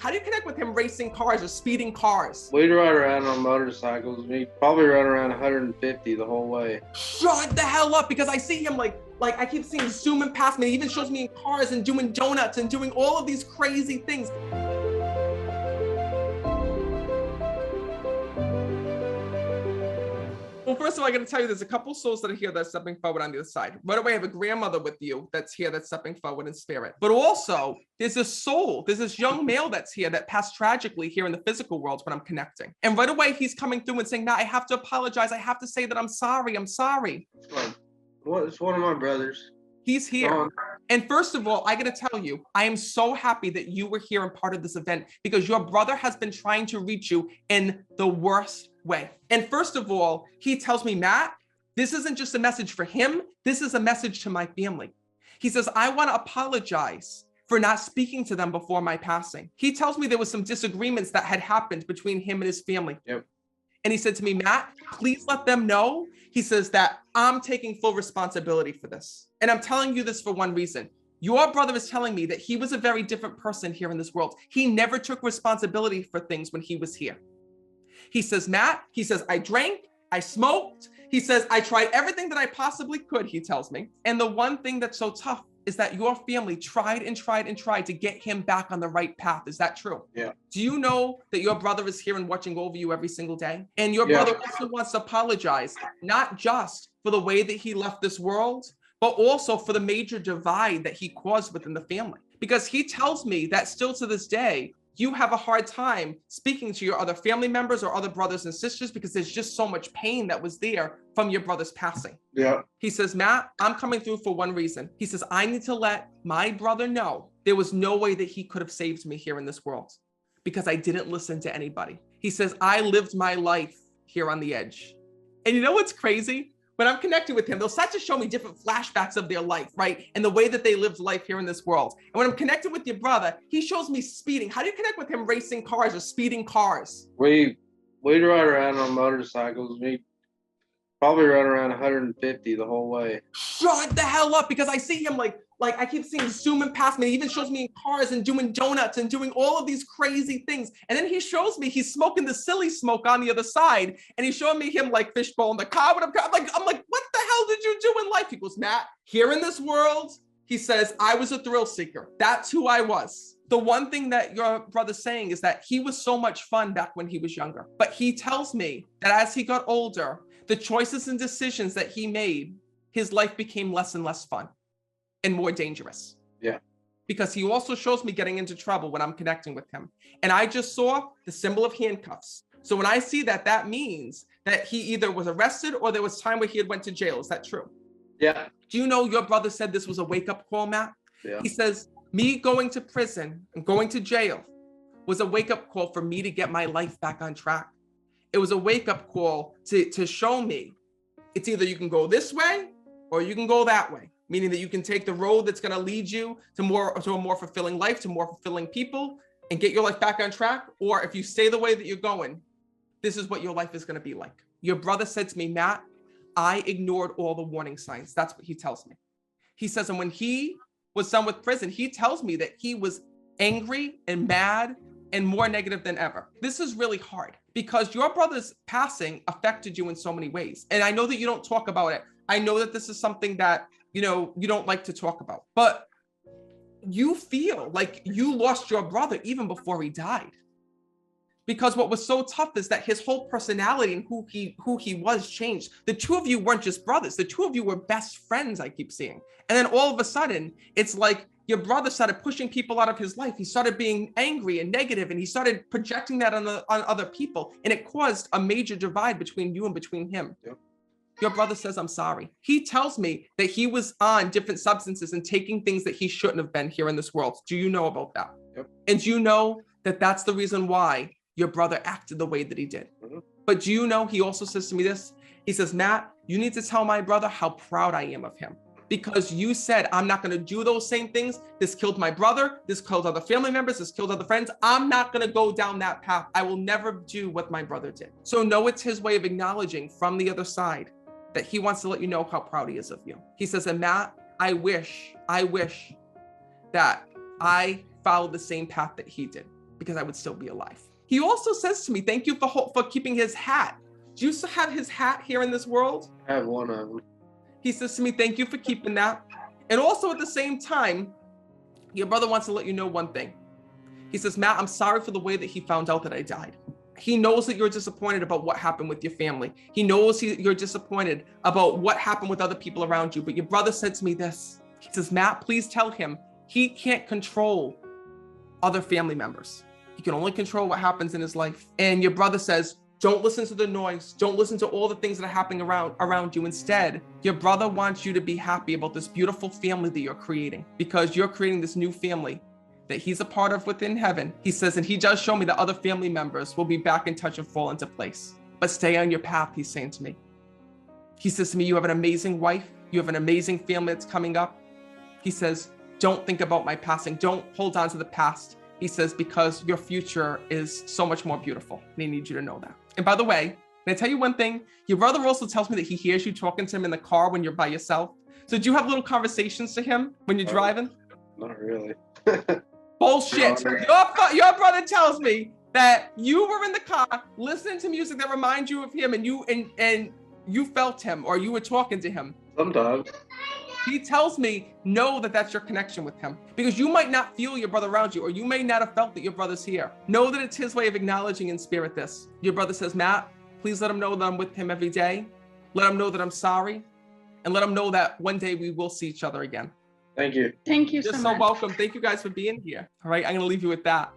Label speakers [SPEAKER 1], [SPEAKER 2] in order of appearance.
[SPEAKER 1] How do you connect with him racing cars or speeding cars?
[SPEAKER 2] We'd ride around on motorcycles. We'd probably run around 150 the whole way.
[SPEAKER 1] Shut the hell up, because I see him like I keep seeing zooming past me. He even shows me in cars and doing donuts and doing all of these crazy things. Well, first of all, I got to tell you, there's a couple souls that are here that's stepping forward on the other side. Right away, I have a grandmother with you that's here that's stepping forward in spirit. But also, there's a soul, there's this young male that's here that passed tragically here in the physical world when I'm connecting. And right away, he's coming through and saying, "Nah, I have to apologize. I have to say that I'm sorry. I'm sorry."
[SPEAKER 2] It's one of my brothers.
[SPEAKER 1] He's here. And first of all, I got to tell you, I am so happy that you were here and part of this event, because your brother has been trying to reach you in the worst way. And first of all, he tells me, "Matt, this isn't just a message for him. This is a message to my family." He says, "I want to apologize for not speaking to them before my passing." He tells me there was some disagreements that had happened between him and his family.
[SPEAKER 2] Yep.
[SPEAKER 1] And he said to me, "Matt, please let them know," he says, "that I'm taking full responsibility for this. And I'm telling you this for one reason. Your brother is telling me that he was a very different person here in this world. He never took responsibility for things when he was here." He says, "Matt," he says, "I drank, I smoked." He says, "I tried everything that I possibly could," he tells me. "And the one thing that's so tough is that your family tried and tried and tried to get him back on the right path." Is that true?
[SPEAKER 2] Yeah.
[SPEAKER 1] Do you know that your brother is here and watching over you every single day? And your brother also wants to apologize, not just for the way that he left this world, but also for the major divide that he caused within the family. Because he tells me that still to this day, you have a hard time speaking to your other family members or other brothers and sisters because there's just so much pain that was there from your brother's passing.
[SPEAKER 2] Yeah.
[SPEAKER 1] He says, "Matt, I'm coming through for one reason." He says, "I need to let my brother know there was no way that he could have saved me here in this world because I didn't listen to anybody." He says, "I lived my life here on the edge." And you know what's crazy? When I'm connecting with him, they'll start to show me different flashbacks of their life, right? And the way that they lived life here in this world. And when I'm connected with your brother, he shows me speeding. How do you connect with him racing cars or speeding cars?
[SPEAKER 2] We'd ride around on motorcycles. We'd probably run around 150 the whole way.
[SPEAKER 1] Shut the hell up, because I see him like I keep seeing zooming past me. He even shows me in cars and doing donuts and doing all of these crazy things. And then he shows me he's smoking the silly smoke on the other side. And he's showing me him like fishbowl in the car. I'm like, what the hell did you do in life? He goes, "Matt, here in this world," he says, "I was a thrill seeker. That's who I was." The one thing that your brother's saying is that he was so much fun back when he was younger. But he tells me that as he got older, the choices and decisions that he made, his life became less and less fun and more dangerous.
[SPEAKER 2] Yeah.
[SPEAKER 1] Because he also shows me getting into trouble when I'm connecting with him. And I just saw the symbol of handcuffs. So when I see that, that means that he either was arrested or there was time where he had went to jail. Is that true?
[SPEAKER 2] Yeah.
[SPEAKER 1] Do you know your brother said this was a wake-up call, Matt?
[SPEAKER 2] Yeah.
[SPEAKER 1] He says, me going to prison and going to jail was a wake-up call for me to get my life back on track. It was a wake-up call to show me it's either you can go this way or you can go that way, meaning that you can take the road that's going to lead you to a more fulfilling life, to more fulfilling people, and get your life back on track. Or if you stay the way that you're going, this is what your life is going to be like. Your brother said to me, "Matt, I ignored all the warning signs." That's what he tells me. He says, and when he was done with prison, he tells me that he was angry and mad and more negative than ever. This is really hard because your brother's passing affected you in so many ways. And I know that you don't talk about it. I know that this is something that, you don't like to talk about, but you feel like you lost your brother even before he died. Because what was so tough is that his whole personality and who he was changed. The two of you weren't just brothers. The two of you were best friends, I keep seeing. And then all of a sudden, it's like your brother started pushing people out of his life. He started being angry and negative, and he started projecting that on other people. And it caused a major divide between you and between him.
[SPEAKER 2] Yep.
[SPEAKER 1] Your brother says, "I'm sorry." He tells me that he was on different substances and taking things that he shouldn't have been here in this world. Do you know about that?
[SPEAKER 2] Yep.
[SPEAKER 1] And do you know that that's the reason why your brother acted the way that he did?
[SPEAKER 2] Mm-hmm.
[SPEAKER 1] But do you know, he also says to me this, he says, "Matt, you need to tell my brother how proud I am of him. Because you said, I'm not going to do those same things. This killed my brother. This killed other family members. This killed other friends. I'm not going to go down that path. I will never do what my brother did." So no, it's his way of acknowledging from the other side that he wants to let you know how proud he is of you. He says, "And Matt, I wish that I followed the same path that he did, because I would still be alive. He also says to me, thank you for keeping his hat. Do you have his hat here in this world?
[SPEAKER 2] I have one of them.
[SPEAKER 1] He says to me, thank you for keeping that. And also at the same time, your brother wants to let you know one thing. He says, Matt, I'm sorry for the way that he found out that I died. He knows that you're disappointed about what happened with your family. He knows you're disappointed about what happened with other people around you. But your brother said to me this. He says, Matt, please tell him he can't control other family members. He can only control what happens in his life. And your brother says, don't listen to the noise. Don't listen to all the things that are happening around you. Instead, your brother wants you to be happy about this beautiful family that you're creating, because you're creating this new family that he's a part of within heaven. He says, and he does show me that other family members will be back in touch and fall into place. But stay on your path, he's saying to me. He says to me, you have an amazing wife. You have an amazing family that's coming up. He says, don't think about my passing. Don't hold on to the past. He says, because your future is so much more beautiful. And he needs you to know that. And by the way, can I tell you one thing? Your brother also tells me that he hears you talking to him in the car when you're by yourself. So do you have little conversations to him when you're driving?
[SPEAKER 2] Not really.
[SPEAKER 1] Bullshit. Your brother tells me that you were in the car listening to music that reminds you of him, and you felt him, or you were talking to him.
[SPEAKER 2] Sometimes.
[SPEAKER 1] He tells me, know that that's your connection with him, because you might not feel your brother around you, or you may not have felt that your brother's here. Know that it's his way of acknowledging in spirit this. Your brother says, Matt, please let him know that I'm with him every day. Let him know that I'm sorry, and let him know that one day we will see each other again.
[SPEAKER 2] Thank you.
[SPEAKER 3] Thank you so much.
[SPEAKER 1] You're so welcome. Thank you guys for being here. All right, I'm going to leave you with that.